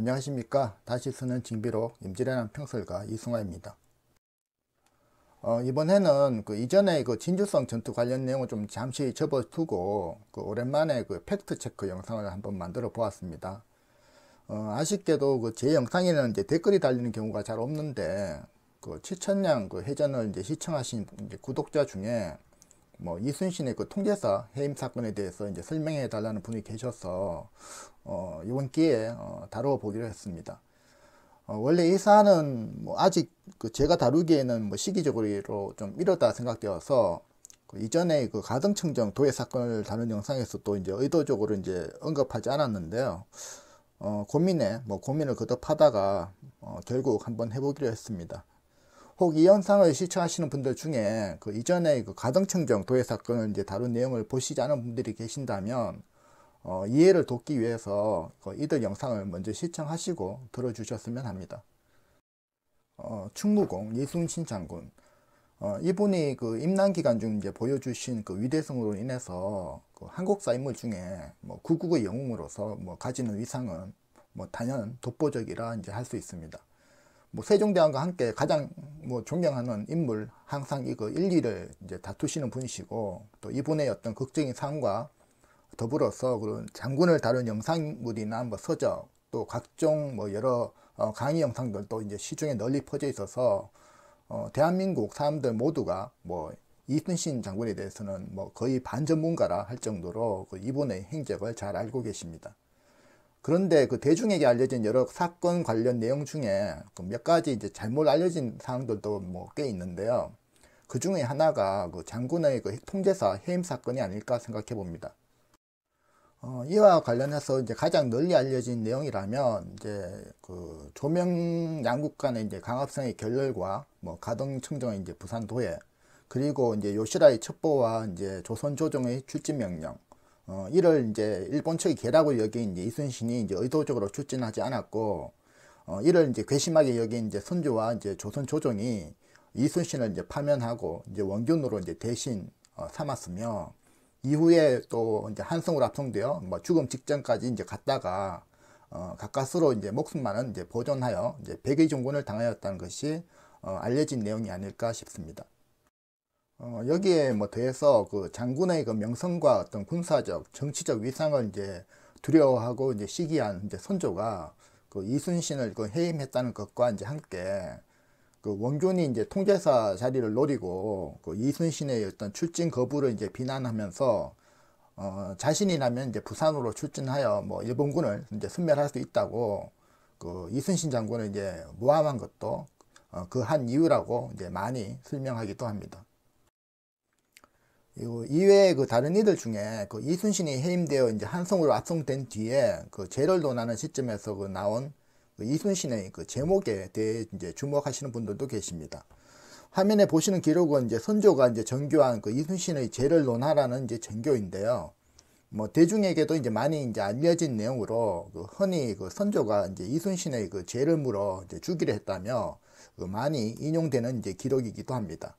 안녕하십니까. 다시 쓰는 징비록 임지련한 평설가 이승화입니다. 이번에는 이전에 진주성 전투 관련 내용을 좀 잠시 접어두고 오랜만에 팩트 체크 영상을 한번 만들어 보았습니다. 아쉽게도 제 영상에는 이제 댓글이 달리는 경우가 잘 없는데 최천량 해전을 이제 시청하신 이제 구독자 중에 이순신의 통제사 해임 사건에 대해서 이제 설명해 달라는 분이 계셔서 이번 기회에 다루어 보기로 했습니다. 원래 이 사안은 아직 제가 다루기에는 시기적으로 좀 이르다 생각되어서 이전에 가등청정 도해 사건을 다룬 영상에서 또 이제 의도적으로 이제 언급하지 않았는데요. 고민을 거듭하다가 결국 한번 해보기로 했습니다. 혹 이 영상을 시청하시는 분들 중에 이전에 가등청정 도해 사건을 이제 다룬 내용을 보시지 않은 분들이 계신다면 이해를 돕기 위해서 이들 영상을 먼저 시청하시고 들어주셨으면 합니다. 충무공 이순신 장군, 이분이 임난 기간 중 이제 보여주신 위대성으로 인해서 한국사 인물 중에 구국의 영웅으로서 가지는 위상은 단연 독보적이라 이제 할 수 있습니다. 세종대왕과 함께 가장 존경하는 인물, 항상 이거 1, 2를 이제 다투시는 분이시고, 또 이분의 어떤 극적인 삶과 더불어서 그런 장군을 다룬 영상물이나 서적, 또 각종 여러 강의 영상들도 이제 시중에 널리 퍼져 있어서 대한민국 사람들 모두가 이순신 장군에 대해서는 거의 반전문가라 할 정도로 이분의 행적을 잘 알고 계십니다. 그런데 대중에게 알려진 여러 사건 관련 내용 중에 몇 가지 이제 잘못 알려진 사항들도 꽤 있는데요. 그 중에 하나가 장군의 통제사 해임 사건이 아닐까 생각해 봅니다. 이와 관련해서 이제 가장 널리 알려진 내용이라면 이제 조명 양국 간의 이제 강압성의 결렬과 가등청정의 이제 부산 도해, 그리고 이제 요시라의 첩보와 이제 조선 조정의 출진 명령, 이를 이제 일본 측이 계라고 여긴 이제 이순신이 이제 의도적으로 출진하지 않았고, 이를 이제 괘씸하게 여긴 이제 선조와 이제 조선 조정이 이순신을 이제 파면하고 이제 원균으로 이제 대신 삼았으며, 이후에 또 이제 한성으로 합성되어 죽음 직전까지 이제 갔다가 가까스로 이제 목숨만은 이제 보존하여 이제 백의 종군을 당하였다는 것이 알려진 내용이 아닐까 싶습니다. 여기에 더해서 장군의 명성과 어떤 군사적, 정치적 위상을 이제 두려워하고 이제 시기한 이제 선조가 이순신을 해임했다는 것과 이제 함께 원균이 이제 통제사 자리를 노리고 이순신의 어떤 출진 거부를 이제 비난하면서 자신이라면 이제 부산으로 출진하여 일본군을 이제 섬멸할 수 있다고 이순신 장군을 이제 모함한 것도 그 한 이유라고 이제 많이 설명하기도 합니다. 이외에 다른 이들 중에 이순신이 해임되어 이제 한성으로 압송된 뒤에 죄를 논하는 시점에서 나온 이순신의 제목에 대해 이제 주목하시는 분들도 계십니다. 화면에 보시는 기록은 이제 선조가 이제 정교한 이순신의 죄를 논하라는 이제 정교인데요. 대중에게도 이제 많이 이제 알려진 내용으로 흔히 선조가 이제 이순신의 죄를 물어 이제 죽이려 했다며 많이 인용되는 이제 기록이기도 합니다.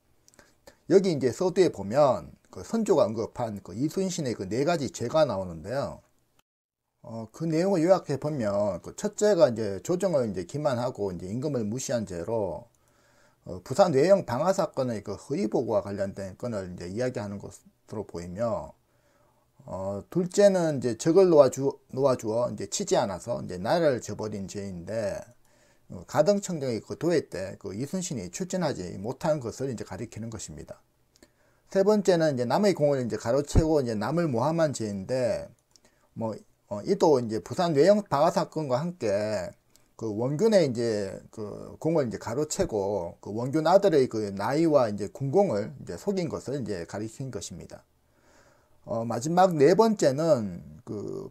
여기 이제 서두에 보면 선조가 언급한 이순신의 4가지 죄가 나오는데요. 그 내용을 요약해 보면 첫째가 이제 조정을 이제 기만하고 이제 임금을 무시한 죄로 부산 외영 방화 사건의 허위 보고와 관련된 건을 이제 이야기하는 것으로 보이며, 둘째는 이제 적을 놓아주어 이제 치지 않아서 이제 나라를 저버린 죄인데, 가등청정의 도해 때 이순신이 출진하지 못한 것을 이제 가리키는 것입니다. 세 번째는 이제 남의 공을 이제 가로채고 이제 남을 모함한 죄인데, 이도 이제 부산 외영 방화 사건과 함께 원균의 이제 공을 이제 가로채고 원균 아들의 나이와 이제 군공을 이제 속인 것을 이제 가리킨 것입니다. 마지막 네 번째는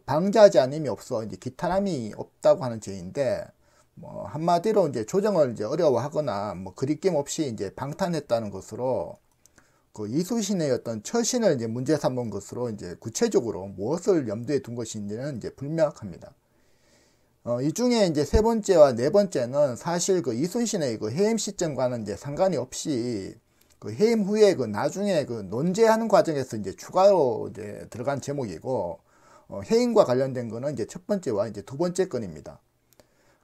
방자하지 않음이 없어 이제 기탄함이 없다고 하는 죄인데, 한마디로 이제 조정을 이제 어려워하거나 그리낌 없이 이제 방탄했다는 것으로 이순신의 어떤 처신을 이제 문제 삼은 것으로 이제 구체적으로 무엇을 염두에 둔 것인지는 이제 불명확합니다. 이 중에 이제 세 번째와 네 번째는 사실 이순신의 해임 시점과는 이제 상관이 없이 해임 후에 나중에 논제하는 과정에서 이제 추가로 이제 들어간 제목이고, 해임과 관련된 거는 이제 첫 번째와 이제 두 번째 건입니다.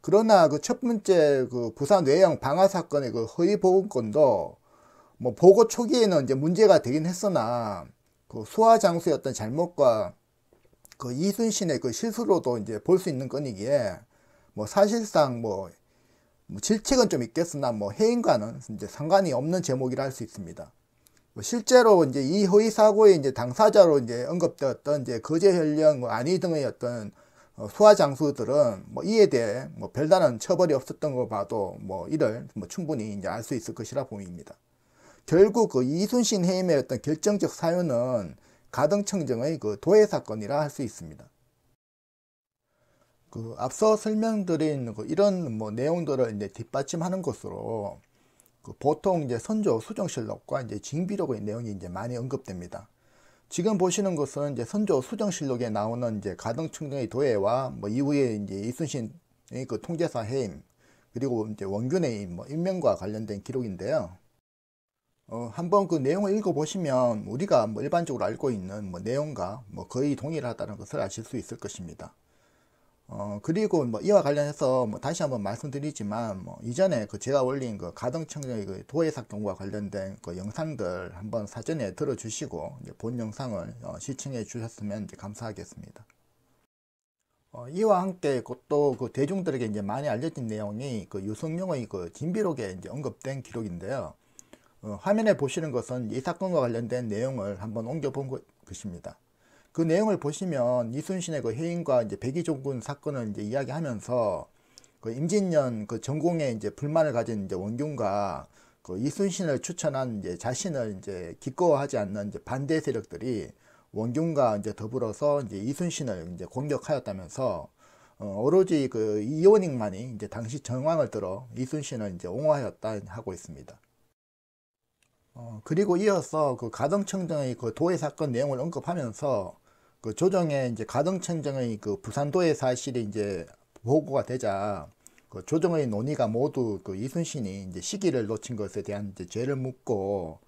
그러나 그 첫 번째 그 부산 외형 방화 사건의 그 허위 보고건도 뭐 보고 초기에는 이제 문제가 되긴 했으나 그 수화 장수의 어떤 잘못과 그 이순신의 그 실수로도 이제 볼 수 있는 건이기에 뭐 사실상 뭐 질책은 좀 있겠으나 뭐 해인과는 이제 상관이 없는 제목이라 할 수 있습니다. 뭐 실제로 이제 이 허위 사고의 이제 당사자로 이제 언급되었던 이제 거제현령 안희 등의 어떤 수화 장수들은 뭐 이에 대해 뭐 별다른 처벌이 없었던 거 봐도 뭐 이를 뭐 충분히 이제 알 수 있을 것이라 보입니다. 결국 그 이순신 해임의 어떤 결정적 사유는 가등청정의 그 도해 사건이라 할 수 있습니다. 그 앞서 설명드린 그 이런 뭐 내용들을 이제 뒷받침하는 것으로 그 보통 이제 선조 수정실록과 이제 징비록의 내용이 이제 많이 언급됩니다. 지금 보시는 것은 이제 선조 수정실록에 나오는 이제 가등청정의 도해와 뭐 이후에 이제 이순신의 그 통제사 해임 그리고 이제 원균의 뭐 임명과 관련된 기록인데요. 한번 그 내용을 읽어보시면 우리가 뭐 일반적으로 알고 있는 뭐 내용과 뭐 거의 동일하다는 것을 아실 수 있을 것입니다. 그리고 뭐 이와 관련해서 뭐 다시 한번 말씀드리지만 뭐 이전에 그 제가 올린 그 가등청정의 그 도해 사건과 관련된 그 영상들 한번 사전에 들어주시고 이제 본 영상을 시청해 주셨으면 이제 감사하겠습니다. 이와 함께 또 그 대중들에게 이제 많이 알려진 내용이 그 유성룡의 그 진비록에 이제 언급된 기록인데요. 화면에 보시는 것은 이 사건과 관련된 내용을 한번 옮겨본 것입니다. 그 내용을 보시면 이순신의 그 해임과 이제 백의종군 사건을 이제 이야기하면서 그 임진년 그 전공에 이제 불만을 가진 이제 원균과 그 이순신을 추천한 이제 자신을 이제 기꺼워하지 않는 이제 반대 세력들이 원균과 이제 더불어서 이제 이순신을 이제 공격하였다면서 오로지 그 이원익만이 이제 당시 정황을 들어 이순신을 이제 옹호하였다 하고 있습니다. 그리고 이어서 그 가등청정의 그 도해 사건 내용을 언급하면서 그 조정의 이제 가등청정의 그 부산도해 사실이 이제 보고가 되자 그 조정의 논의가 모두 그 이순신이 이제 시기를 놓친 것에 대한 이제 죄를 묻고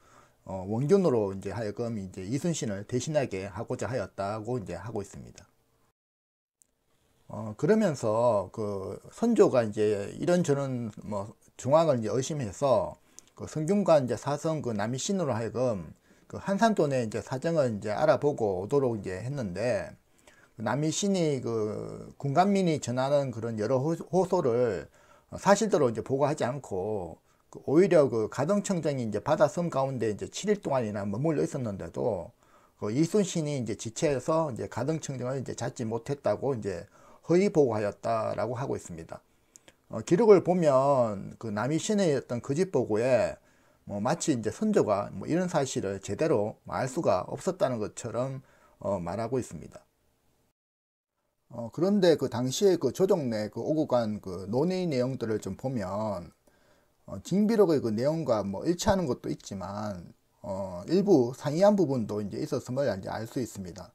원균으로 이제 하여금 이제 이순신을 대신하게 하고자 하였다고 이제 하고 있습니다. 그러면서 그 선조가 이제 이런저런 뭐 중앙을 이제 의심해서 그 성균과 이제 사성 그 남이신으로 하여금 그 한산돈의 이제 사정을 이제 알아보고 오도록 이제 했는데 남이신이 그 군간민이 전하는 그런 여러 호소를 사실대로 이제 보고하지 않고 그 오히려 그 가등청정이 이제 바다섬 가운데 이제 7일 동안이나 머물러 있었는데도 그 이순신이 이제 지체해서 이제 가등청정을 이제 잡지 못했다고 이제 허위 보고하였다라고 하고 있습니다. 기록을 보면 그 남이신의 어떤 거짓 보고에 뭐 마치 이제 선조가 뭐 이런 사실을 제대로 알 수가 없었다는 것처럼 말하고 있습니다. 그런데 그 당시에 그 조정 내 그 오고 간 그 논의 내용들을 좀 보면 징비록의 그 내용과 뭐 일치하는 것도 있지만 일부 상이한 부분도 이제 있었음을 이제 알 수 있습니다.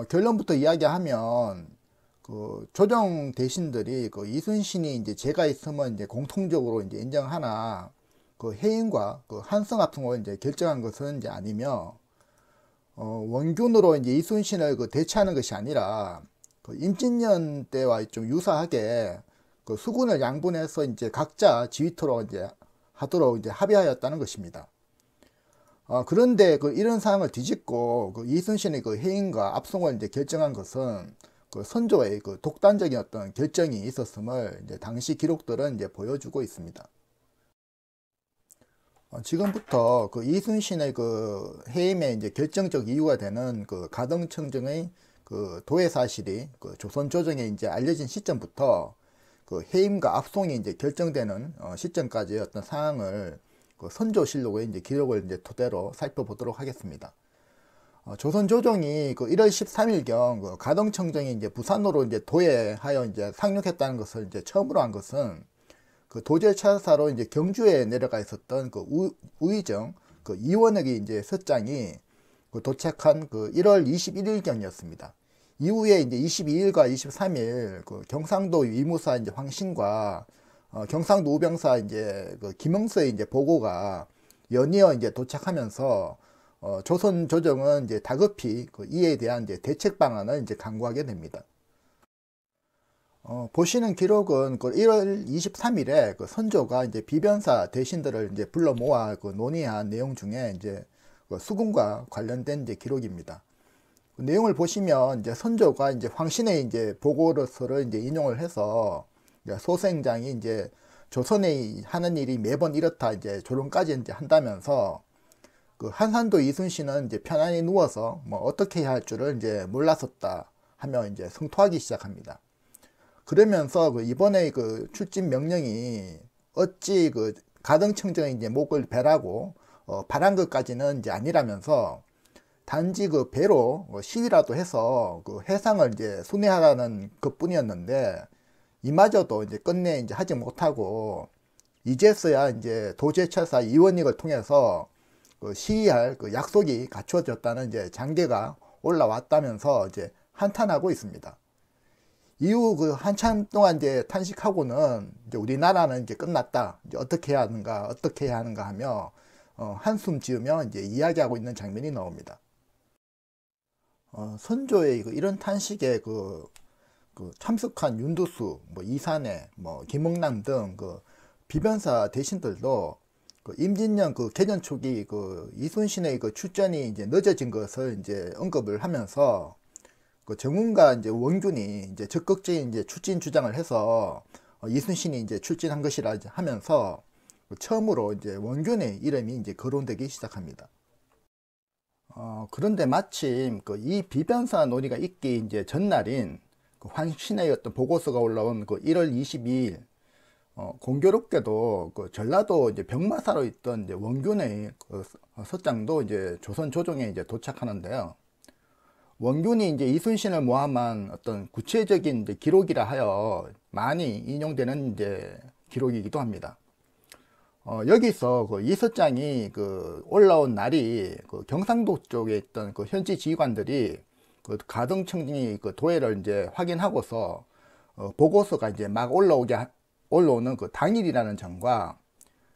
결론부터 이야기하면 그 조정 대신들이 그 이순신이 이제 죄가 있으면 이제 공통적으로 이제 인정하나 그 해임과 그 한성합통을 이제 결정한 것은 이제 아니며 원균으로 이제 이순신을 그 대체하는 것이 아니라 그 임진년 때와 좀 유사하게 그 수군을 양분해서 이제 각자 지휘토로 이제 하도록 이제 합의하였다는 것입니다. 그런데 그 이런 상황을 뒤집고 그 이순신의 그 해임과 압송을 이제 결정한 것은 그 선조의 그 독단적인 어떤 결정이 있었음을 이제 당시 기록들은 이제 보여주고 있습니다. 지금부터 그 이순신의 그 해임의 이제 결정적 이유가 되는 그 가등청정의 그 도해 사실이 그 조선 조정에 이제 알려진 시점부터 그 해임과 압송이 이제 결정되는 시점까지의 어떤 상황을 그 선조실록의 이제 기록을 이제 토대로 살펴보도록 하겠습니다. 조선 조정이 그 1월 13일경 그 가등청정이 이제 부산으로 이제 도해하여 이제 상륙했다는 것을 이제 처음으로 한 것은 그 도절차사로 이제 경주에 내려가 있었던 그 우의정 그 이원익이 이제 서장이 그 도착한 그 1월 21일경이었습니다. 이후에 이제 22일과 23일 그 경상도 위무사 이제 황신과 경상도 우병사 이제 그 김응서의 이제 보고가 연이어 이제 도착하면서 조선 조정은 이제 다급히 그 이에 대한 이제 대책 방안을 이제 강구하게 됩니다. 보시는 기록은 그 1월 23일에 그 선조가 이제 비변사 대신들을 이제 불러 모아 그 논의한 내용 중에 이제 그 수군과 관련된 이제 기록입니다. 그 내용을 보시면 이제 선조가 이제 황신의 이제 보고서를 이제 인용을 해서 이제 소생장이 이제 조선에 하는 일이 매번 이렇다 이제 조론까지 이제 한다면서 그 한산도 이순신은 이제 편안히 누워서 뭐 어떻게 해야 할 줄을 이제 몰랐었다 하며 이제 성토하기 시작합니다. 그러면서 그 이번에 그 출진 명령이 어찌 그 가등청정의 이제 목을 베라고 바란 것까지는 이제 아니라면서 단지 그 배로 시위라도 해서 그 해상을 이제 순회하라는 것뿐이었는데 이마저도 이제 끝내 이제 하지 못하고 이제서야 이제 도제철사 이원익을 통해서 그 시위할 그 약속이 갖춰졌다는 이제 장계가 올라왔다면서 이제 한탄하고 있습니다. 이후 그 한참 동안 이제 탄식하고는 이제 우리나라는 이제 끝났다. 이제 어떻게 해야 하는가, 어떻게 해야 하는가 하며 한숨 지으며 이제 이야기하고 있는 장면이 나옵니다. 선조의 이런 탄식에 그 참석한 윤두수, 뭐 이산해, 뭐 김응남 등 그 비변사 대신들도 그 임진년 그 개전 초기 그 이순신의 그 출전이 이제 늦어진 것을 이제 언급을 하면서 그 정운과 이제 원균이 이제 적극적인 이제 출진 주장을 해서 이순신이 이제 출진한 것이라 하면서 처음으로 이제 원균의 이름이 이제 거론되기 시작합니다. 그런데 마침 그 이 비변사 논의가 있기 이제 전날인 그 황신의 어떤 보고서가 올라온 그 1월 22일 공교롭게도 그 전라도 이제 병마사로 있던 이제 원균의 그 서장도 이제 조선 조정에 이제 도착하는데요. 원균이 이제 이순신을 모함한 어떤 구체적인 이제 기록이라 하여 많이 인용되는 이제 기록이기도 합니다. 여기서 그 이서장이 그 올라온 날이 그 경상도 쪽에 있던 그 현지 지휘관들이 그 가등청진이 그 도해를 이제 확인하고서 보고서가 이제 막 올라오는 그 당일이라는 점과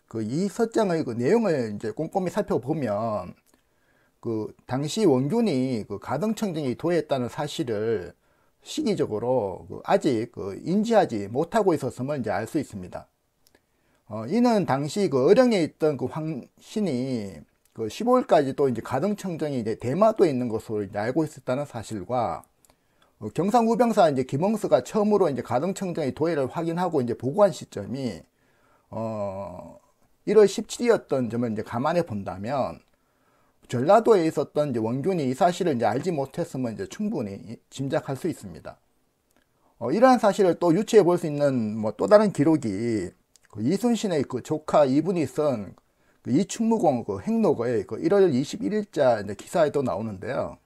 그 이서장의 그 내용을 이제 꼼꼼히 살펴보면 그 당시 원균이 그 가등청정이 도했다는 사실을 시기적으로 아직 인지하지 못하고 있었음을 이제 알 수 있습니다. 이는 당시 그 어령에 있던 그 황신이 그 15일까지도 이제 가등청정이 이제 대마도에 있는 것으로 이제 알고 있었다는 사실과 경상우병사 이제 김응수가 처음으로 이제 가등청정의 도해를 확인하고 이제 보고한 시점이 1월 17일이었던 점을 이제 감안해 본다면 전라도에 있었던 이제 원균이 이 사실을 이제 알지 못했으면 이제 충분히 짐작할 수 있습니다. 이러한 사실을 또 유추해 볼 수 있는 뭐 또 다른 기록이 그 이순신의 그 조카 이분이 쓴 그 이충무공 그 행록의 그 1월 21일자 이제 기사에도 나오는데요.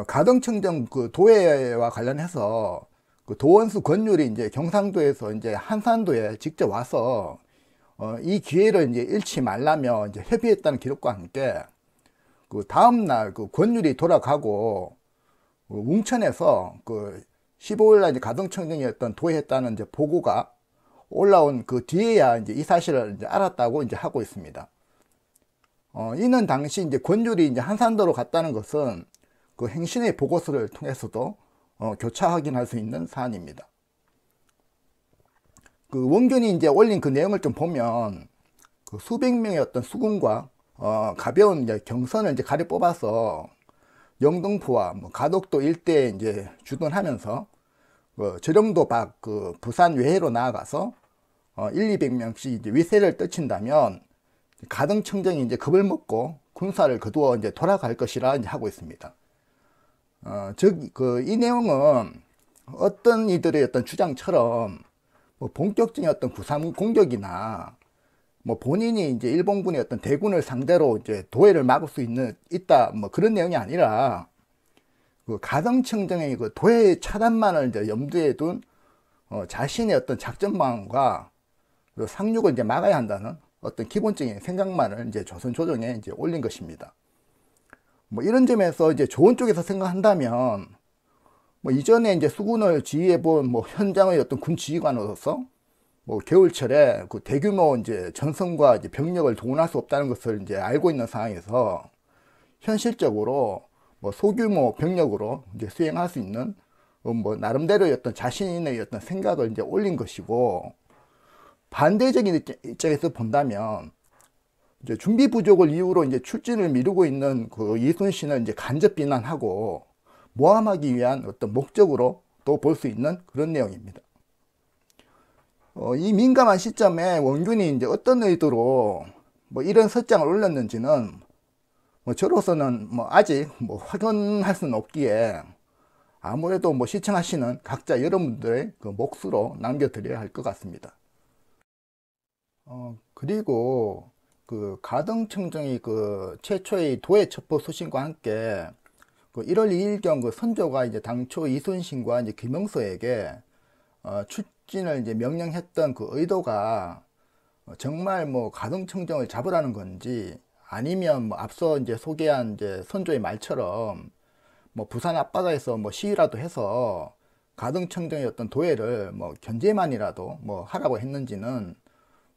가등청정 그 도해와 관련해서 그 도원수 권율이 이제 경상도에서 이제 한산도에 직접 와서 이 기회를 이제 잃지 말라며 이제 협의했다는 기록과 함께 그 다음날 그 권율이 돌아가고 웅천에서 그 15일날 이제 가등청정이었던 도해했다는 이제 보고가 올라온 그 뒤에야 이제 이 사실을 이제 알았다고 이제 하고 있습니다. 이는 당시 이제 권율이 이제 한산도로 갔다는 것은 그 행신의 보고서를 통해서도 교차 확인할 수 있는 사안입니다. 그 원균이 이제 올린 그 내용을 좀 보면 그 수백 명의 어떤 수군과 가벼운 이제 경선을 이제 가려 뽑아서 영등포와 뭐 가덕도 일대에 이제 주둔하면서 저령도 밖 그 부산 외해로 나아가서 200명씩 이제 위세를 떨친다면 가등청정이 이제 겁을 먹고 군사를 거두어 이제 돌아갈 것이라 이제 하고 있습니다. 즉 이 내용은 어떤 이들의 어떤 주장처럼 뭐 본격적인 어떤 구삼 공격이나 뭐 본인이 이제 일본군의 어떤 대군을 상대로 이제 도해를 막을 수 있다 뭐 그런 내용이 아니라 그 가등청정의 그 도해 차단만을 이제 염두에 둔 자신의 어떤 작전망과 상륙을 이제 막아야 한다는 어떤 기본적인 생각만을 이제 조선 조정에 이제 올린 것입니다. 뭐 이런 점에서 이제 좋은 쪽에서 생각한다면 뭐 이전에 이제 수군을 지휘해 본 뭐 현장의 어떤 군 지휘관으로서 뭐 겨울철에 그 대규모 이제 전선과 이제 병력을 동원할 수 없다는 것을 이제 알고 있는 상황에서 현실적으로 뭐 소규모 병력으로 이제 수행할 수 있는 뭐 나름대로의 어떤 자신의 어떤 생각을 이제 올린 것이고, 반대적인 입장에서 본다면 이제 준비 부족을 이유로 이제 출진을 미루고 있는 그 이순신을 이제 간접 비난하고 모함하기 위한 어떤 목적으로 또 볼 수 있는 그런 내용입니다. 이 민감한 시점에 원균이 이제 어떤 의도로 뭐 이런 설장을 올렸는지는 뭐 저로서는 뭐 아직 뭐 확인할 수는 없기에 아무래도 뭐 시청하시는 각자 여러분들의 그 몫으로 남겨드려야 할 것 같습니다. 그리고 그 가등청정이 그 최초의 도의 첩보 수신과 함께 그 1월 2일경 그 선조가 이제 당초 이순신과 이제 김영서에게 출진을 이제 명령했던 그 의도가 정말 뭐 가등청정을 잡으라는 건지, 아니면 뭐 앞서 이제 소개한 이제 선조의 말처럼 뭐 부산 앞바다에서 뭐 시위라도 해서 가등청정의 어떤 도애를 뭐 견제만이라도 뭐 하라고 했는지는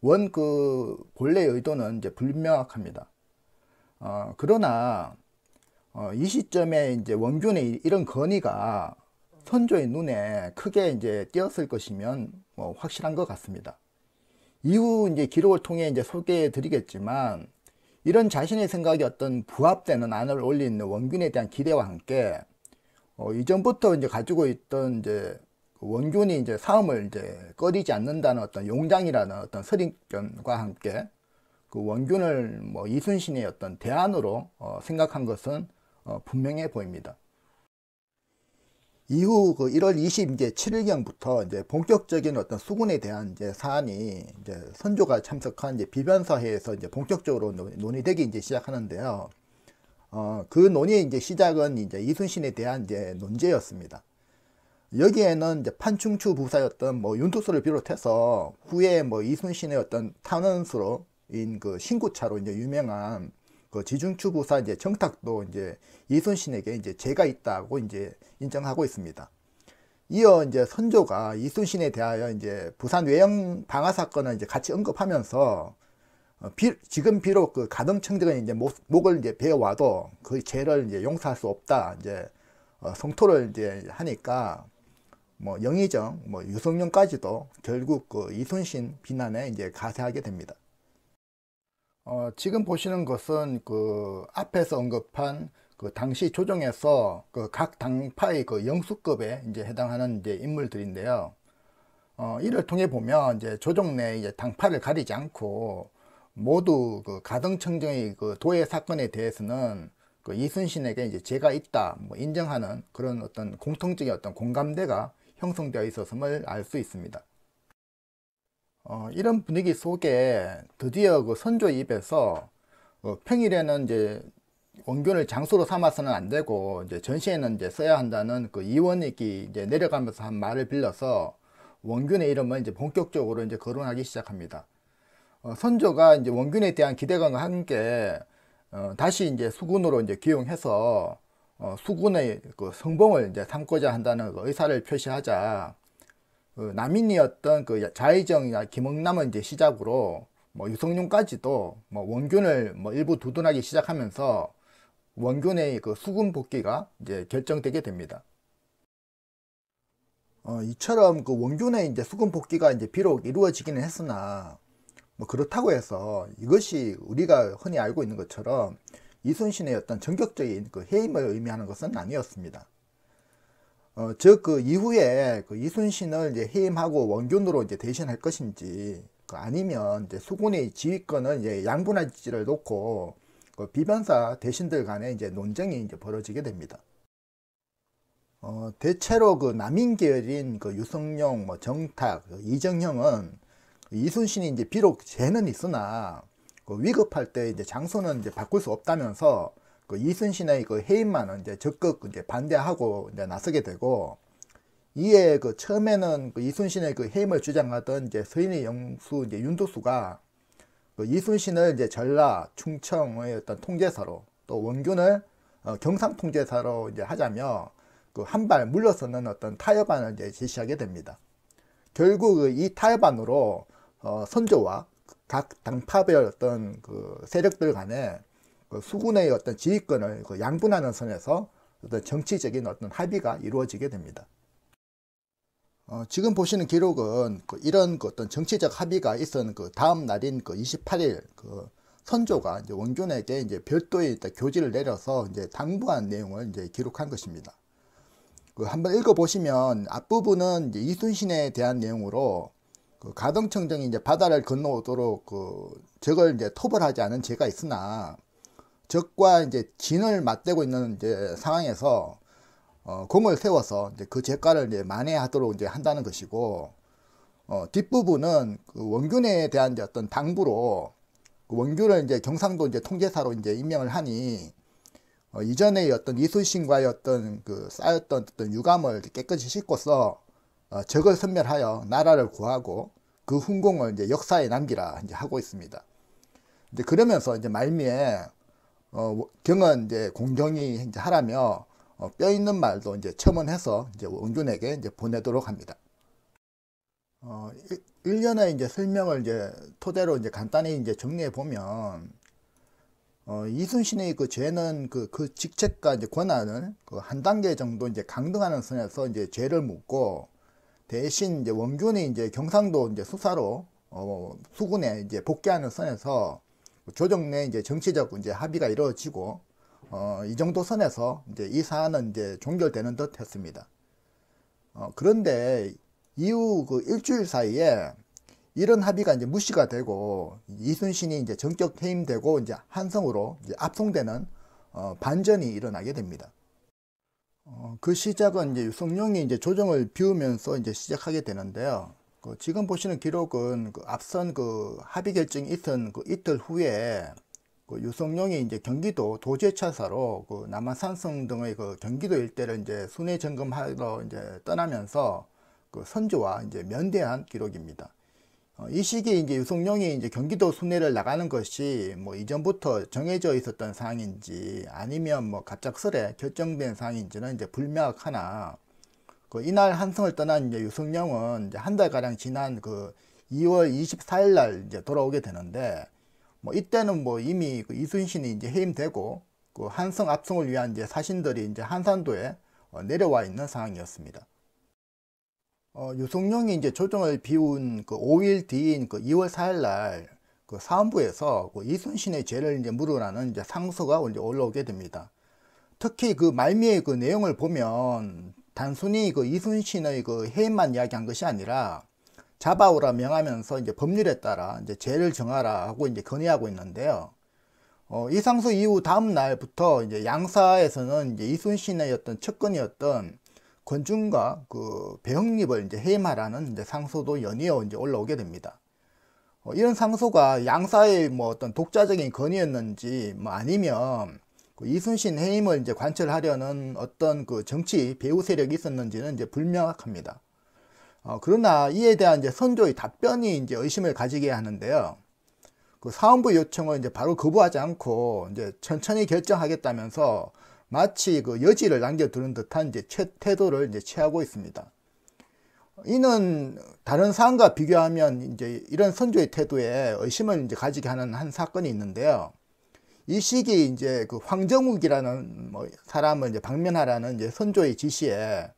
원 그 본래의 의도는 이제 불명확합니다. 그러나 이 시점에 이제 원균의 이런 건의가 선조의 눈에 크게 이제 띄었을 것이면 뭐 확실한 것 같습니다. 이후 이제 기록을 통해 이제 소개해 드리겠지만, 이런 자신의 생각이 어떤 부합되는 안을 올린 원균에 대한 기대와 함께 이전부터 이제 가지고 있던 이제 원균이 이제 싸움을 이제 꺼리지 않는다는 어떤 용장이라는 어떤 선입견과 함께 그 원균을 뭐 이순신의 어떤 대안으로 생각한 것은 분명해 보입니다. 이후 그 1월 27일경부터 이제 본격적인 어떤 수군에 대한 이제 사안이 이제 선조가 참석한 이제 비변사회에서 이제 본격적으로 논의되기 이제 시작하는데요. 그 논의의 이제 시작은 이제 이순신에 대한 이제 논제였습니다. 여기에는 이제 판충추 부사였던 뭐 윤투수를 비롯해서 후에 뭐 이순신의 어떤 탄원수로인 그 신구차로 이제 유명한 그 지중추 부사 이제 정탁도 이제 이순신에게 이제 죄가 있다고 이제 인정하고 있습니다. 이어 이제 선조가 이순신에 대하여 이제 부산 외영 방화 사건을 이제 같이 언급하면서 지금 비록 그 가등청정은 이제 목을 이제 베어와도 그 죄를 이제 용서할 수 없다 이제 성토를 이제 하니까 뭐 영의정, 뭐 유성룡까지도 결국 그 이순신 비난에 이제 가세하게 됩니다. 지금 보시는 것은 그 앞에서 언급한 그 당시 조정에서 그 각 당파의 그 영수급에 이제 해당하는 이제 인물들인데요. 이를 통해 보면 이제 조정 내 이제 당파를 가리지 않고 모두 그 가등청정의 그 도애 사건에 대해서는 그 이순신에게 이제 죄가 있다 뭐 인정하는 그런 어떤 공통적인 어떤 공감대가 형성되어 있었음을 알 수 있습니다. 이런 분위기 속에 드디어 그 선조 입에서 평일에는 이제 원균을 장수로 삼아서는 안 되고 이제 전시에는 이제 써야 한다는 그 이원익이 이제 내려가면서 한 말을 빌려서 원균의 이름을 이제 본격적으로 이제 거론하기 시작합니다. 선조가 이제 원균에 대한 기대감과 함께 다시 이제 수군으로 이제 기용해서 수군의 그 성봉을 이제 삼고자 한다는 그 의사를 표시하자 그 남인이었던 그 자의정이나 김응남을 이제 시작으로 뭐 유성룡까지도 뭐 원균을 뭐 일부 두둔하기 시작하면서 원균의 그 수군 복귀가 이제 결정되게 됩니다. 이처럼 그 원균의 이제 수군 복귀가 이제 비록 이루어지기는 했으나 뭐 그렇다고 해서 이것이 우리가 흔히 알고 있는 것처럼 이순신의 어떤 전격적인 그 해임을 의미하는 것은 아니었습니다. 즉 그 이후에 그 이순신을 이제 해임하고 원균으로 이제 대신할 것인지, 아니면 이제 수군의 지휘권을 이제 양분할지를 놓고 그 비변사 대신들 간에 이제 논쟁이 이제 벌어지게 됩니다. 대체로 그 남인 계열인 그 유성룡, 뭐 정탁, 이정형은 이순신이 이제 비록 죄는 있으나 그 위급할 때 이제 장소는 이제 바꿀 수 없다면서 그 이순신의 그 해임만은 이제 적극 이제 반대하고 이제 나서게 되고, 이에 그 처음에는 그 이순신의 그 해임을 주장하던 이제 서인의 영수 이제 윤도수가 그 이순신을 이제 전라, 충청의 어떤 통제사로, 또 원균을 경상 통제사로 이제 하자며 그 한 발 물러서는 어떤 타협안을 이제 제시하게 됩니다. 결국 이 타협안으로 선조와 각 당파별 어떤 그 세력들 간에 그 수군의 어떤 지휘권을 그 양분하는 선에서 어떤 정치적인 어떤 합의가 이루어지게 됩니다. 지금 보시는 기록은 이런 어떤 정치적 합의가 있었는 다음 날인 28일 선조가 이제 원균에게 이제 별도의 교지를 내려서 이제 당부한 내용을 이제 기록한 것입니다. 한번 읽어보시면 앞부분은 이제 이순신에 대한 내용으로 가덕청정이 이제 바다를 건너오도록 적을 이제 토벌하지 않은 죄가 있으나 적과 이제 진을 맞대고 있는 이제 상황에서 공을 세워서 이제 그 죄가를 이제 만회하도록 이제 한다는 것이고, 뒷부분은 원균에 대한 이제 어떤 당부로 원균을 이제 경상도 이제 통제사로 이제 임명을 하니 이전에 어떤 이순신과의 어떤 쌓였던 어떤 유감을 깨끗이 씻고서 적을 섬멸하여 나라를 구하고 그 훈공을 이제 역사에 남기라 이제 하고 있습니다. 이제 그러면서 이제 말미에 경은 이제 공경히 이제 하라며 뼈 있는 말도 이제 첨언해서 이제 원균에게 이제 보내도록 합니다. 일련의 이제 설명을 이제 토대로 이제 간단히 이제 정리해 보면, 이순신의 죄는 그 직책과 이제 권한을 한 단계 정도 이제 강등하는 선에서 이제 죄를 묻고, 대신 이제 원균이 이제 경상도 이제 수사로 수군에 이제 복귀하는 선에서 조정 내 이제 정치적 이제 합의가 이루어지고, 이 정도 선에서 이제 이 사안은 이제 종결되는 듯 했습니다. 그런데 이후 일주일 사이에 이런 합의가 이제 무시가 되고 이순신이 이제 전격 퇴임되고 이제 한성으로 이제 압송되는 반전이 일어나게 됩니다. 그 시작은 이제 유성룡이 이제 조정을 비우면서 이제 시작하게 되는데요. 지금 보시는 기록은 앞선 합의 결정이 있은 이틀 후에 유성룡이 이제 경기도 도제차사로 남한 산성 등의 경기도 일대를 이제 순회 점검하러 이제 떠나면서 선조와 이제 면대한 기록입니다. 이 시기에 이제 유성룡이 이제 경기도 순회를 나가는 것이 뭐 이전부터 정해져 있었던 사항인지 아니면 뭐 갑작스레 결정된 사항인지는 이제 불명확하나, 이날 한성을 떠난 이제 유성룡은 이제 한 달가량 지난 2월 24일 날 이제 돌아오게 되는데, 뭐 이때는 뭐 이미 이순신이 이제 해임되고 한성 압송을 위한 이제 사신들이 이제 한산도에 내려와 있는 상황이었습니다. 유성룡이 이제 조정을 비운 5일 뒤인 2월 4일 날 사헌부에서 이순신의 죄를 이제 물으라는 이제 상소가 이제 올라오게 됩니다. 특히 말미의 내용을 보면 단순히 이순신의 해임만 이야기한 것이 아니라 잡아오라 명하면서 이제 법률에 따라 이제 죄를 정하라 하고 이제 건의하고 있는데요. 이 상소 이후 다음 날부터 이제 양사에서는 이제 이순신의 어떤 척근이었던 권준과 배흥립을 이제 해임하라는 이제 상소도 연이어 이제 올라오게 됩니다. 이런 상소가 양사의 뭐 어떤 독자적인 건의였는지 뭐 아니면 이순신 해임을 이제 관철하려는 어떤 정치 배후 세력이 있었는지는 이제 불명확합니다. 그러나 이에 대한 이제 선조의 답변이 이제 의심을 가지게 하는데요. 사헌부 요청을 이제 바로 거부하지 않고 이제 천천히 결정하겠다면서 마치 여지를 남겨두는 듯한 이제 태도를 이제 취하고 있습니다. 이는 다른 사안과 비교하면 이제 이런 선조의 태도에 의심을 이제 가지게 하는 한 사건이 있는데요. 이 시기 이제 황정욱이라는 뭐 사람을 이제 방면하라는 이제 선조의 지시에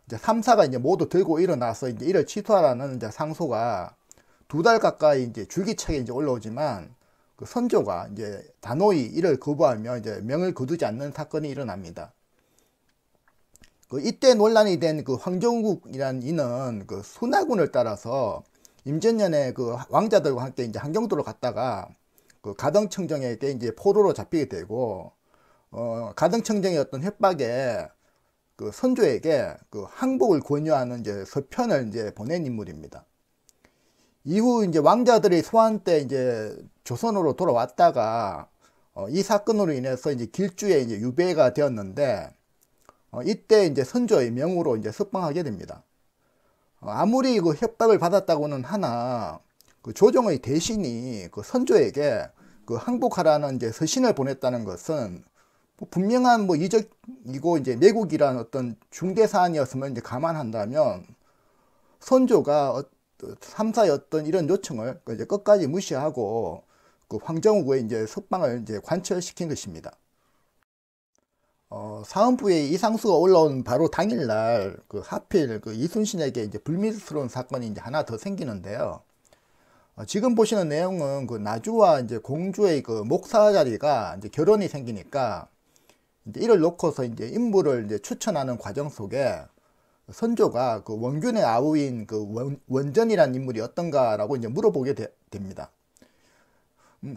이제 3사가 이제 모두 들고 일어나서 이제 이를 취소하라는 이제 상소가 2달 가까이 이제 줄기차게 이제 올라오지만 선조가 이제 단호히 이를 거부하며 이제 명을 거두지 않는 사건이 일어납니다. 이때 논란이 된 황정욱이라는 이는 순하군을 따라서 임전년에 왕자들과 함께 이제 한경도로 갔다가 가덕청정에게 이제 포로로 잡히게 되고, 가덕청정의 어떤 협박에 선조에게 항복을 권유하는 이제 서편을 이제 보낸 인물입니다. 이후 이제 왕자들의 소환 때 이제 조선으로 돌아왔다가 이 사건으로 인해서 이제 길주에 이제 유배가 되었는데, 이때 이제 선조의 명으로 이제 석방하게 됩니다. 아무리 협박을 받았다고는 하나 조정의 대신이 선조에게 항복하라는 이제 서신을 보냈다는 것은 분명한 뭐 이적이고 이제 매국이라는 어떤 중대 사안이었으면 이제 감안한다면 선조가 3사의 어떤 이런 요청을 이제 끝까지 무시하고 황정욱의 이제 석방을 이제 관철시킨 것입니다. 사은부에 이상수가 올라온 바로 당일날 하필 이순신에게 이제 불미스러운 사건이 이제 하나 더 생기는데요. 지금 보시는 내용은 나주와 이제 공주의 목사 자리가 이제 결혼이 생기니까 이제 이를 놓고서 이제 인물을 이제 추천하는 과정 속에 선조가 원균의 아우인 원전이라는 인물이 어떤가라고 이제 물어보게 됩니다.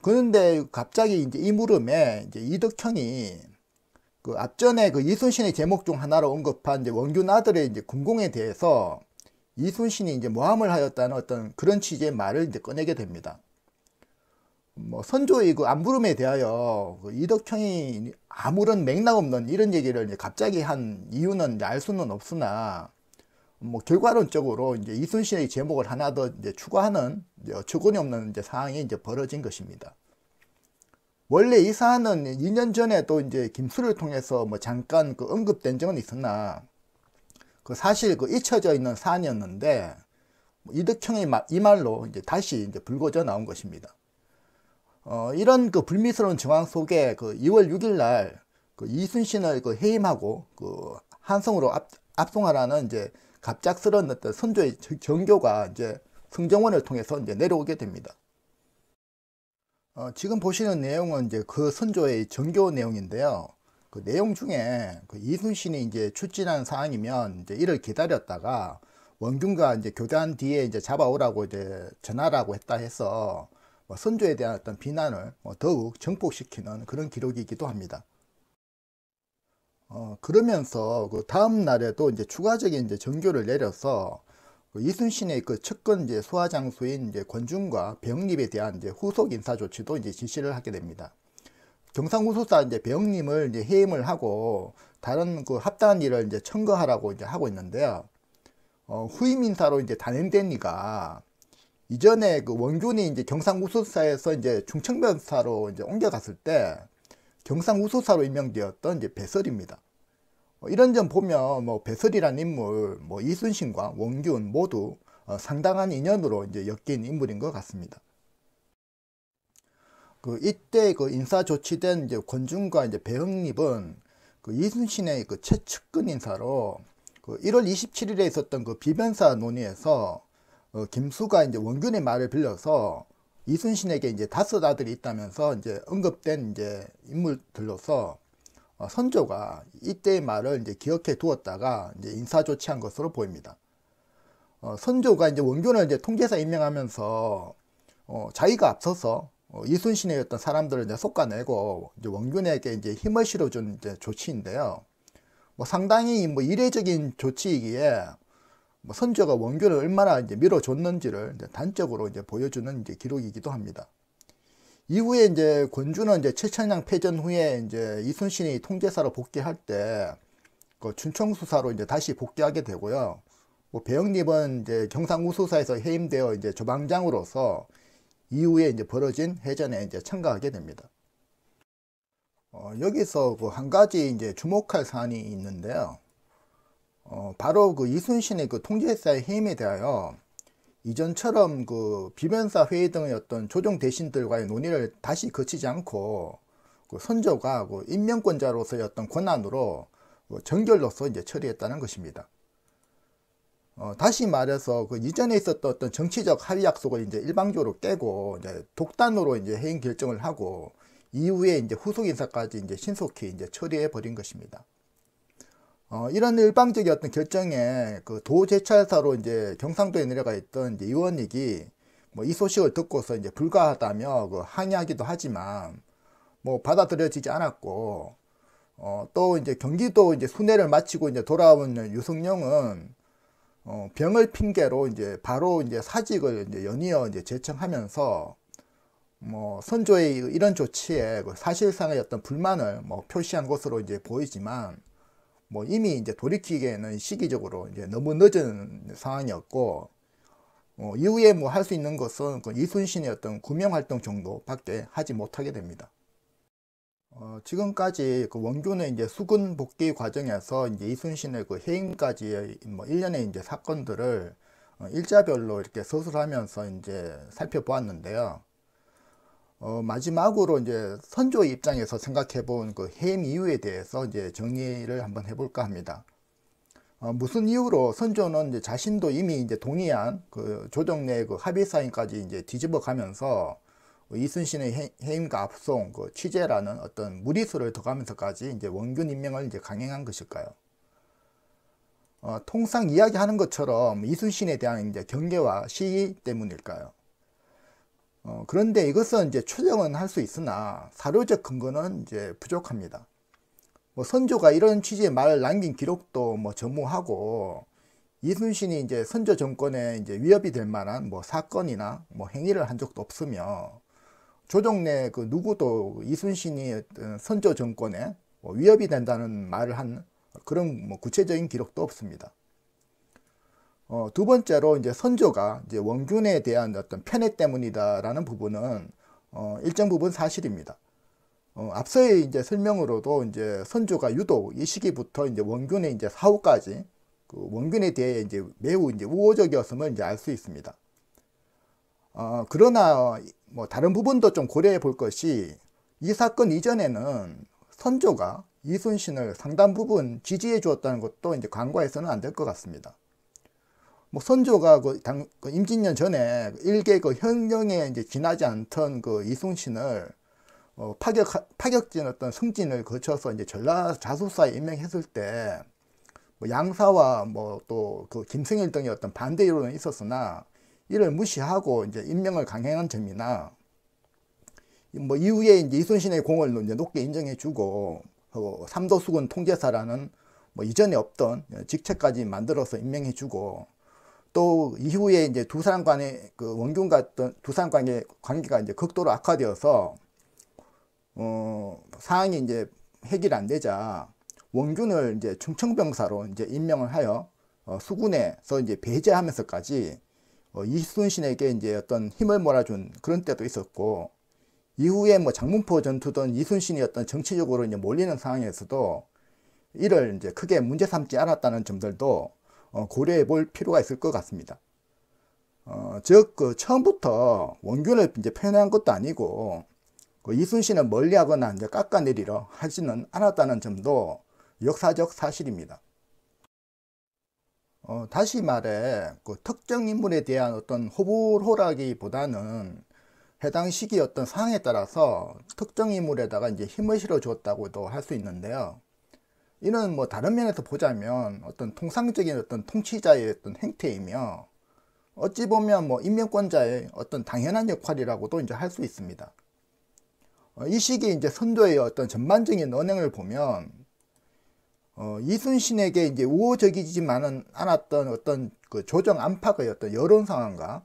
그런데 갑자기 이제 이 물음에 이제 이덕형이 앞전에 이순신의 제목 중 하나로 언급한 이제 원균 아들의 이제 군공에 대해서 이순신이 이제 모함을 하였다는 어떤 그런 취지의 말을 이제 꺼내게 됩니다. 선조의 안부름에 대하여 이덕형이 아무런 맥락 없는 이런 얘기를 이제 갑자기 한 이유는 이제 알 수는 없으나 결과론적으로 이제 이순신의 제목을 하나 더 이제 추가하는 이제 어처구니 없는 이제 상황이 이제 벌어진 것입니다. 원래 이 사안은 2년 전에도 이제 김수를 통해서 잠깐 언급된 적은 있으나 사실 잊혀져 있는 사안이었는데 이덕형의 이 말로 이제 다시 이제 불거져 나온 것입니다. 이런 불미스러운 정황 속에 2월 6일 날 이순신을 해임하고 한성으로 압송하라는 이제 갑작스러운 어떤 선조의 정교가 이제 승정원을 통해서 이제 내려오게 됩니다. 지금 보시는 내용은 이제 선조의 정교 내용인데요. 내용 중에 이순신이 이제 출진한 상황이면 이제 이를 기다렸다가 원균과 이제 교대한 뒤에 이제 잡아오라고 이제 전하라고 했다 해서 선조에 대한 어떤 비난을 더욱 증폭시키는 그런 기록이기도 합니다. 그러면서 다음 날에도 이제 추가적인 이제 정교를 내려서 이순신의 측근 이제 수하장수인 이제 권준과 배영립에 대한 이제 후속 인사 조치도 이제 지시를 하게 됩니다. 경상우수사 이제 배영림을 이제 해임을 하고 다른 합당한 일을 이제 청거하라고 이제 하고 있는데요. 후임 인사로 이제 단행된 이가 이전에 원균이 이제 경상우수사에서 이제 충청변사로 이제 옮겨갔을 때 경상우수사로 임명되었던 이제 배설입니다. 이런 점 보면 배설이라는 인물, 이순신과 원균 모두 상당한 인연으로 이제 엮인 인물인 것 같습니다. 이때 인사 조치된 이제 권준과 이제 배영립은 이순신의 최측근 인사로 1월 27일에 있었던 비변사 논의에서 김수가 이제 원균의 말을 빌려서 이순신에게 이제 5 아들이 있다면서 이제 언급된 이제 인물들로서 선조가 이때의 말을 이제 기억해 두었다가 이제 인사 조치한 것으로 보입니다. 선조가 이제 원균을 이제 통제사 임명하면서 자기가 앞서서 이순신의 어떤 사람들을 이제 솎아내고 이제 원균에게 이제 힘을 실어준 이제 조치인데요. 상당히 이례적인 조치이기에 선조가 원균을 얼마나 이제 밀어줬는지를 이제 단적으로 이제 보여주는 이제 기록이기도 합니다. 이후에 이제 권준은 이제 칠천량 패전 후에 이제 이순신이 통제사로 복귀할 때 춘청수사로 이제 다시 복귀하게 되고요. 배영립은 이제 경상우수사에서 해임되어 이제 조방장으로서 이후에 이제 벌어진 해전에 이제 참가하게 됩니다. 여기서 한 가지 이제 주목할 사안이 있는데요. 바로 이순신의 통제사의 해임에 대하여 이전처럼 비변사 회의 등의 어떤 조정 대신들과의 논의를 다시 거치지 않고 선조가 임명권자로서의 어떤 권한으로 정결로서 이제 처리했다는 것입니다. 다시 말해서 이전에 있었던 어떤 정치적 합의 약속을 이제 일방적으로 깨고 이제 독단으로 이제 해임 결정을 하고 이후에 이제 후속 인사까지 이제 신속히 이제 처리해 버린 것입니다. 이런 일방적인 어떤 결정에 도제찰사로 이제 경상도에 내려가 있던 이제 이원익이 이 소식을 듣고서 이제 불가하다며 항의하기도 하지만 받아들여지지 않았고 또 이제 경기도 이제 순회를 마치고 이제 돌아온 유성룡은 병을 핑계로 이제 바로 이제 사직을 이제 연이어 이제 제청하면서 선조의 이런 조치에 사실상의 어떤 불만을 표시한 것으로 이제 보이지만 이미 이제 돌이키기에는 시기적으로 이제 너무 늦은 상황이었고 이후에 할 수 있는 것은 이순신의 어떤 구명활동 정도밖에 하지 못하게 됩니다. 지금까지 원균의 이제 수군 복귀 과정에서 이제 이순신의 해임까지의 일련의 이제 사건들을 일자별로 이렇게 서술하면서 이제 살펴보았는데요. 마지막으로 이제 선조의 입장에서 생각해 본 그 해임 이유에 대해서 이제 정리를 한번 해볼까 합니다. 무슨 이유로 선조는 이제 자신도 이미 이제 동의한 그 조정내 그 합의 사인까지 이제 뒤집어 가면서 이순신의 해임과 압송, 그 취재라는 어떤 무리수를 더가면서까지 이제 원균 임명을 이제 강행한 것일까요? 통상 이야기하는 것처럼 이순신에 대한 이제 경계와 시기 때문일까요? 그런데 이것은 이제 추정은 할 수 있으나 사료적 근거는 이제 부족합니다. 선조가 이런 취지의 말을 남긴 기록도 전무하고 이순신이 이제 선조 정권에 이제 위협이 될 만한 사건이나 행위를 한 적도 없으며 조정내 그 누구도 이순신이 선조 정권에 위협이 된다는 말을 한 그런 구체적인 기록도 없습니다. 두 번째로 이제 선조가 이제 원균에 대한 어떤 편애 때문이다라는 부분은 일정 부분 사실입니다. 앞서의 이제 설명으로도 이제 선조가 유독 이 시기부터 이제 원균의 이제 사후까지 그 원균에 대해 이제 매우 이제 우호적이었음을 이제 알 수 있습니다. 그러나 다른 부분도 좀 고려해 볼 것이 이 사건 이전에는 선조가 이순신을 상당 부분 지지해 주었다는 것도 이제 간과해서는 안 될 것 같습니다. 선조가 그 임진년 전에 일개 그 현령에 이제 지나지 않던 그 이순신을 파격적인 어떤 승진을 거쳐서 이제 전라자수사에 임명했을 때 양사와 또 그 김승일 등의 어떤 반대 여론은 있었으나 이를 무시하고 이제 임명을 강행한 점이나 이후에 이제 이순신의 공을 이제 높게 인정해주고 삼도수군 통제사라는 이전에 없던 직책까지 만들어서 임명해주고 또 이후에 이제 두 사람 간의 그 원균과 어떤 두 사람 간의 관계가 이제 극도로 악화되어서 상황이 이제 해결 안 되자 원균을 이제 충청병사로 이제 임명을 하여 수군에서 이제 배제하면서까지 이순신에게 이제 어떤 힘을 몰아준 그런 때도 있었고 이후에 장문포 전투든 이순신이 어떤 정치적으로 이제 몰리는 상황에서도 이를 이제 크게 문제 삼지 않았다는 점들도 고려해 볼 필요가 있을 것 같습니다. 즉 처음부터 원균을 이제 편애한 것도 아니고 이순신을 멀리하거나 이제 깎아내리려 하지는 않았다는 점도 역사적 사실입니다. 다시 말해 특정 인물에 대한 어떤 호불호라기보다는 해당 시기 어떤 상황에 따라서 특정 인물에다가 이제 힘을 실어 주었다고도 할 수 있는데요. 이는 다른 면에서 보자면 어떤 통상적인 어떤 통치자의 어떤 행태이며 어찌 보면 임명권자의 어떤 당연한 역할이라고도 이제 할 수 있습니다. 이 시기 이제 선조의 어떤 전반적인 언행을 보면 이순신에게 이제 우호적이지만은 않았던 어떤 그 조정 안팎의 어떤 여론 상황과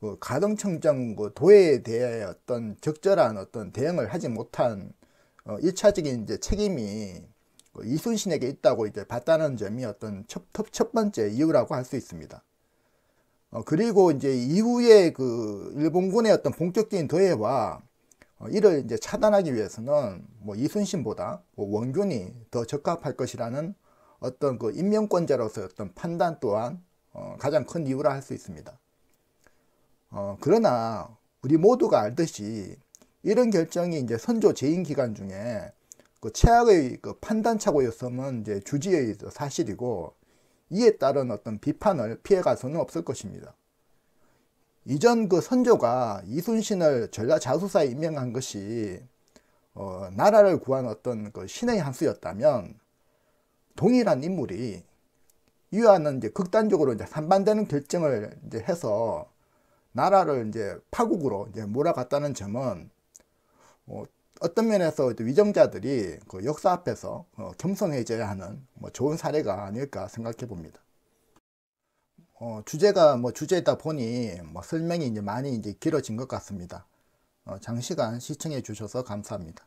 그 가등청정 그 도에 대해 어떤 적절한 어떤 대응을 하지 못한 1차적인 이제 책임이 이순신에게 있다고 이제 봤다는 점이 어떤 첫 번째 이유라고 할 수 있습니다. 그리고 이제 이후에 그 일본군의 어떤 본격적인 도해와 이를 이제 차단하기 위해서는 이순신보다 원균이 더 적합할 것이라는 어떤 그 임명권자로서의 어떤 판단 또한 가장 큰 이유라 할 수 있습니다. 그러나 우리 모두가 알듯이 이런 결정이 이제 선조 재임 기간 중에 그 최악의 그 판단착오였음은 이제 주지의 사실이고 이에 따른 어떤 비판을 피해갈 수는 없을 것입니다. 이전 그 선조가 이순신을 전라자수사에 임명한 것이 나라를 구한 어떤 그 신의 한 수였다면 동일한 인물이 이와는 이제 극단적으로 이제 상반되는 결정을 이제 해서 나라를 이제 파국으로 이제 몰아갔다는 점은 어떤 면에서 위정자들이 그 역사 앞에서 겸손해져야 하는 좋은 사례가 아닐까 생각해 봅니다. 주제가 주제다 보니 설명이 이제 많이 이제 길어진 것 같습니다. 장시간 시청해 주셔서 감사합니다.